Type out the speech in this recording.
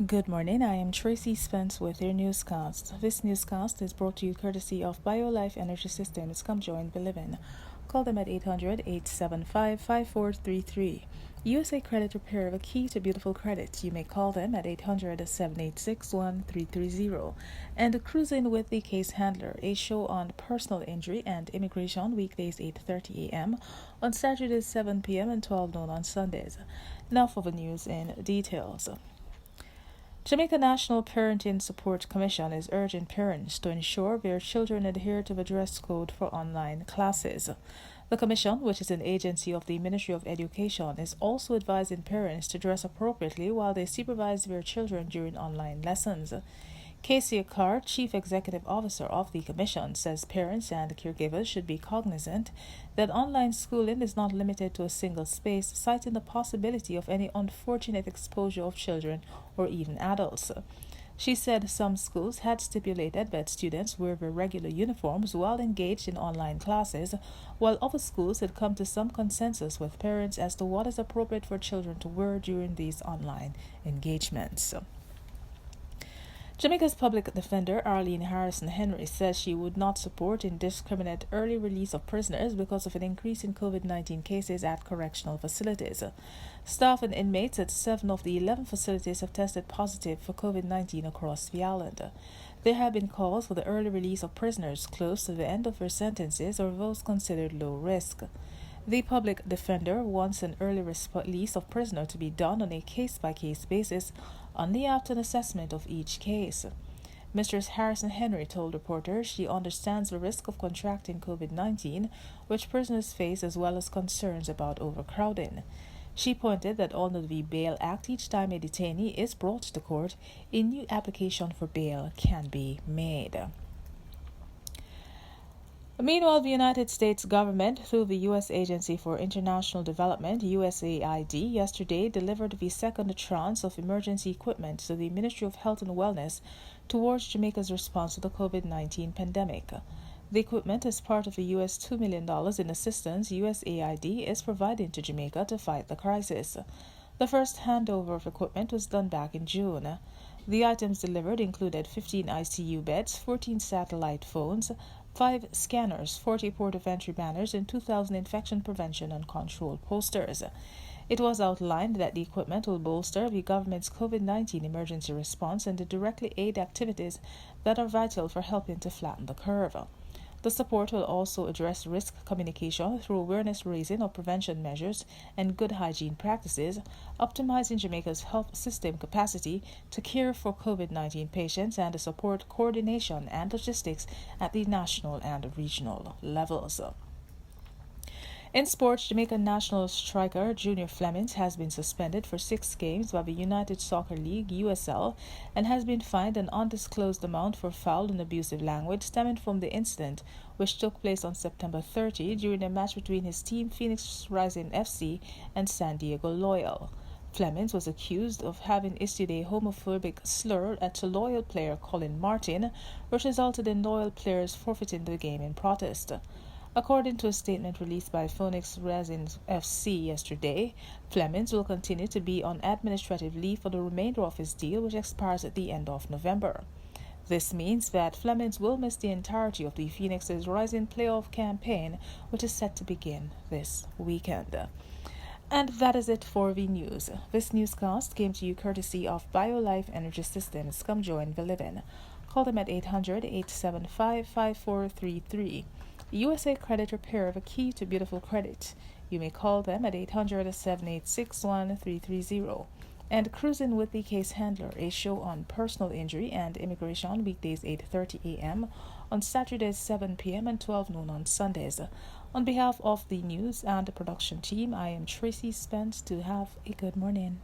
Good morning, I am Tracy Spence with your newscast. This newscast is brought to you courtesy of BioLife Energy Systems. Come join, believe in. Call them at 800-875-5433. USA Credit Repair, the key to beautiful credit. You may call them at 800-786-1330. And Cruising with the Case Handler, a show on personal injury and immigration, weekdays 8:30 a.m., on Saturdays 7 p.m. and 12 noon on Sundays. Now for the news in details. Jamaica National Parenting Support Commission is urging parents to ensure their children adhere to the dress code for online classes. The Commission, which is an agency of the Ministry of Education, is also advising parents to dress appropriately while they supervise their children during online lessons. Casey Carr, Chief Executive Officer of the Commission, says parents and caregivers should be cognizant that online schooling is not limited to a single space, citing the possibility of any unfortunate exposure of children or even adults. She said some schools had stipulated that students wear their regular uniforms while engaged in online classes, while other schools had come to some consensus with parents as to what is appropriate for children to wear during these online engagements. Jamaica's public defender, Arlene Harrison Henry, says she would not support indiscriminate early release of prisoners because of an increase in COVID-19 cases at correctional facilities. Staff and inmates at 7 of the 11 facilities have tested positive for COVID-19 across the island. There have been calls for the early release of prisoners close to the end of their sentences or those considered low risk. The public defender wants an early release of prisoner to be done on a case-by-case basis only after an assessment of each case. Mistress Harrison Henry told reporters she understands the risk of contracting COVID-19, which prisoners face, as well as concerns about overcrowding. She pointed that under the Bail Act, each time a detainee is brought to court, a new application for bail can be made. Meanwhile, the United States government, through the U.S. Agency for International Development, USAID, yesterday delivered the second tranche of emergency equipment to the Ministry of Health and Wellness towards Jamaica's response to the COVID-19 pandemic. The equipment is part of the U.S. $2 million in assistance USAID is providing to Jamaica to fight the crisis. The first handover of equipment was done back in June. The items delivered included 15 ICU beds, 14 satellite phones, 5 scanners, 40 port of entry banners, and 2,000 infection prevention and control posters. It was outlined that the equipment will bolster the government's COVID-19 emergency response and to directly aid activities that are vital for helping to flatten the curve. The support will also address risk communication through awareness raising of prevention measures and good hygiene practices, optimizing Jamaica's health system capacity to care for COVID-19 patients and to support coordination and logistics at the national and regional levels. In sports, Jamaican national striker Junior Flemings has been suspended for 6 games by the United Soccer League (USL) and has been fined an undisclosed amount for foul and abusive language stemming from the incident which took place on September 30 during a match between his team Phoenix Rising FC and San Diego Loyal. Flemings was accused of having issued a homophobic slur at Loyal player Colin Martin, which resulted in Loyal players forfeiting the game in protest. According to a statement released by Phoenix Rising FC yesterday, Flemings will continue to be on administrative leave for the remainder of his deal, which expires at the end of November. This means that Flemings will miss the entirety of the Phoenix's Rising playoff campaign, which is set to begin this weekend. And that is it for the news. This newscast came to you courtesy of BioLife Energy Systems. Come join the living. Call them at 800-875-5433. USA Credit Repair, the key to beautiful credit. You may call them at 800-786-1330. And Cruising with the Case Handler, a show on personal injury and immigration, weekdays 8:30 a.m., on Saturdays 7 p.m. and 12 noon on Sundays. On behalf of the news and the production team, I am Tracy Spence. To have a good morning.